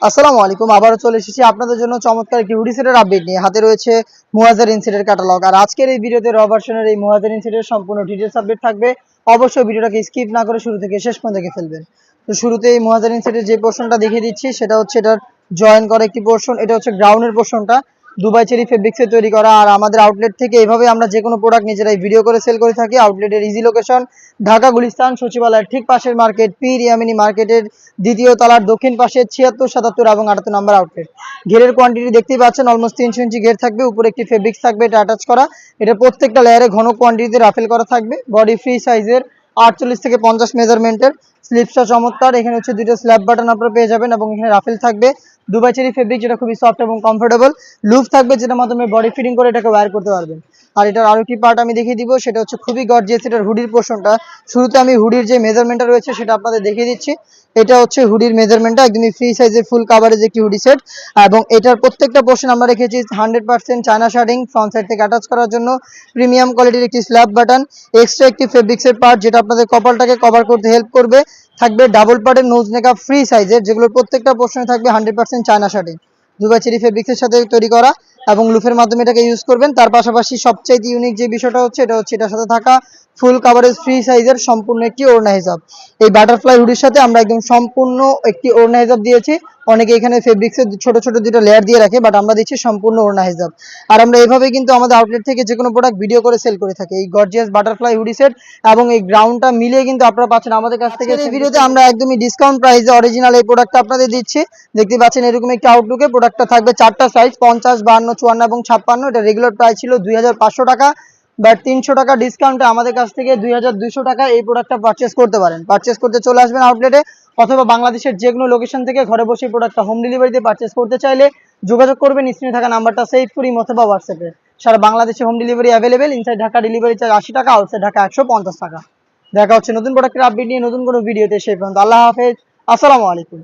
আসসালামু আলাইকুম। আবারও চলে এসেছি আপনাদের জন্য চমৎকার একটি হুডি সেটের আপডেট নিয়ে। হাতে রয়েছে মুয়াজ্জের ইনসেটের ক্যাটালগ। আর আজকের এই ভিডিওতে র ভার্সনের এই মুয়াজ্জের ইনসেটের সম্পূর্ণ ডিটেইলস আপডেট থাকবে। অবশ্যই ভিডিওটাকে স্কিপ না করে শুরু থেকে শেষ পর্যন্ত দেখে ফেলবেন। তো শুরুতে এই মুয়াজ্জের ইনসেটের যে পোর্শনটা দেখিয়ে দিচ্ছি সেটা হচ্ছে এটার জয়েন করা একটি পোর্শন। এটা হচ্ছে গ্রাউন্ডের পোর্শনটা দুবাই চেরি ফেব্রিক্সে তৈরি করা। আর আমাদের আউটলেট থেকে এইভাবে আমরা যে কোনো প্রোডাক্ট নিজেরাই ভিডিও করে সেল করে থাকি। আউটলেটের ইজি লোকেশন ঢাকা গুলিস্তান সচিবালয়ের ঠিক পাশের মার্কেট পীর ইয়ামিনী মার্কেটের দ্বিতীয় তলার দক্ষিণ পাশে ৭৬, ৭৭ এবং ৭৮ নম্বর আউটলেট। ঘেরের কোয়ান্টিটি দেখতেই পাচ্ছেন, অলমোস্ট ৩০০ ইঞ্চি ঘের থাকবে। উপরে একটি ফেব্রিক্স থাকবে, এটা অ্যাটাচ করা। এটা প্রত্যেকটা লেয়ারে ঘন কোয়ান্টিটিতে রাফেল করা থাকবে। বডি ফ্রি সাইজের ৪৮ থেকে ৫০ মেজারমেন্টের। স্লিপসটা চমৎকার। এখানে হচ্ছে দুটো স্ল্যাব বাটন আপনারা পেয়ে যাবেন এবং এখানে রাফেল থাকবে। দুবাই চেরি ফেব্রিক, যেটা খুবই সফট এবং কমফোর্টেবল। লুপ থাকবে, যেটার মাধ্যমে বডি ফিটিং করে এটাকে ওয়্যার করতে পারবেন। আর এটার আরো কি পার্ট আমি দেখিয়ে দিব, সেটা হচ্ছে খুবই গর্জিয়াস। এটার হুডির পোর্শনটা শুরুতে আমি হুডির যে মেজারমেন্টটা রয়েছে সেটা আপনাদের দেখিয়ে দিচ্ছি। এটা হচ্ছে হুডির মেজারমেন্টটা, একদমই ফ্রি সাইজের ফুল কাভারেজ একটি হুডি সেট। এবং এটার প্রত্যেকটা পোর্শন আমরা রেখেছি 100% চায়না শার্টিং। ফ্রন্ট সাইড থেকে অ্যাটাচ করার জন্য প্রিমিয়াম কোয়ালিটির একটি স্ল্যাব বাটন, এক্সট্রা একটি ফেব্রিক্সের পার্ট যেটা আপনাদের কপালটাকে কভার করতে হেল্প করবে। থাকবে ডাবল পার্টের নোজ নেকা ফ্রি সাইজের, যেগুলোর প্রত্যেকটা পোর্শনে থাকবে 100% চায়না শার্টিং দুবাই চেরি ফেব্রিক্সের সাথে তৈরি করা এবং লুফের মাধ্যমে এটাকে ইউজ করবেন। তার পাশাপাশি সবচাইতে ইউনিক যে বিষয়টা হচ্ছে এটা হচ্ছে এটার সাথে থাকা ফুল কাভারেজ ফ্রি সাইজের সম্পূর্ণ একটি ওড়না হিজাব। এই বাটারফ্লাই হুডির সাথে আমরা একদম সম্পূর্ণ একটি ওড়না হিজাব দিয়েছি। অনেকে এখানে ফেব্রিক্সের ছোট ছোট দুটো লেয়ার দিয়ে রাখে, বাট আমরা দিচ্ছি সম্পূর্ণ ওড়না হিজাব। আর আমরা এইভাবে কিন্তু আমাদের আউটলেট থেকে যে কোনো প্রোডাক্ট ভিডিও করে সেল করে থাকি। এই গর্জিয়াস বাটারফ্লাই হুডি সেট এবং এই গ্রাউন্ডটা মিলিয়ে কিন্তু আপনারা পাচ্ছেন আমাদের কাছ থেকে। এই ভিডিওতে আমরা একদমই ডিসকাউন্ট প্রাইসে অরিজিনাল এই প্রোডাক্টটা আপনাদের দিচ্ছি। দেখতে পাচ্ছেন এরকম একটি আউটলুকে প্রোডাক্টটা থাকবে। চারটা সাইজ 50, 52, 54 এবং 56। এটা রেগুলার প্রাইস ছিল 2500 টাকা, বাট 300 টাকা ডিসকাউন্টে আমাদের কাছ থেকে 2200 টাকা এই প্রোডাক্টটা পারচেস করতে পারেন। পারচেস করতে চলে আসবেন আউটলেটে, অথবা বাংলাদেশের যে কোনো লোকেশন থেকে ঘরে বসে প্রোডাক্টটা হোম ডেলিভারিতে পারচেস করতে চাইলে যোগাযোগ করবেন স্ক্রিনে থাকা নাম্বারটা সেভ করি অথবা হোয়াটসঅ্যাপে। সারা বাংলাদেশে home delivery available. Inside Dhaka delivery charge 80 টাকা, আউটসাইড ঢাকা 150 টাকা। দেখা হচ্ছে নতুন প্রোডাক্টের আপডেট নিয়ে নতুন কোনো ভিডিওতে। সেই পর্যন্ত আল্লাহ হাফেজ, আসসালামু আলাইকুম।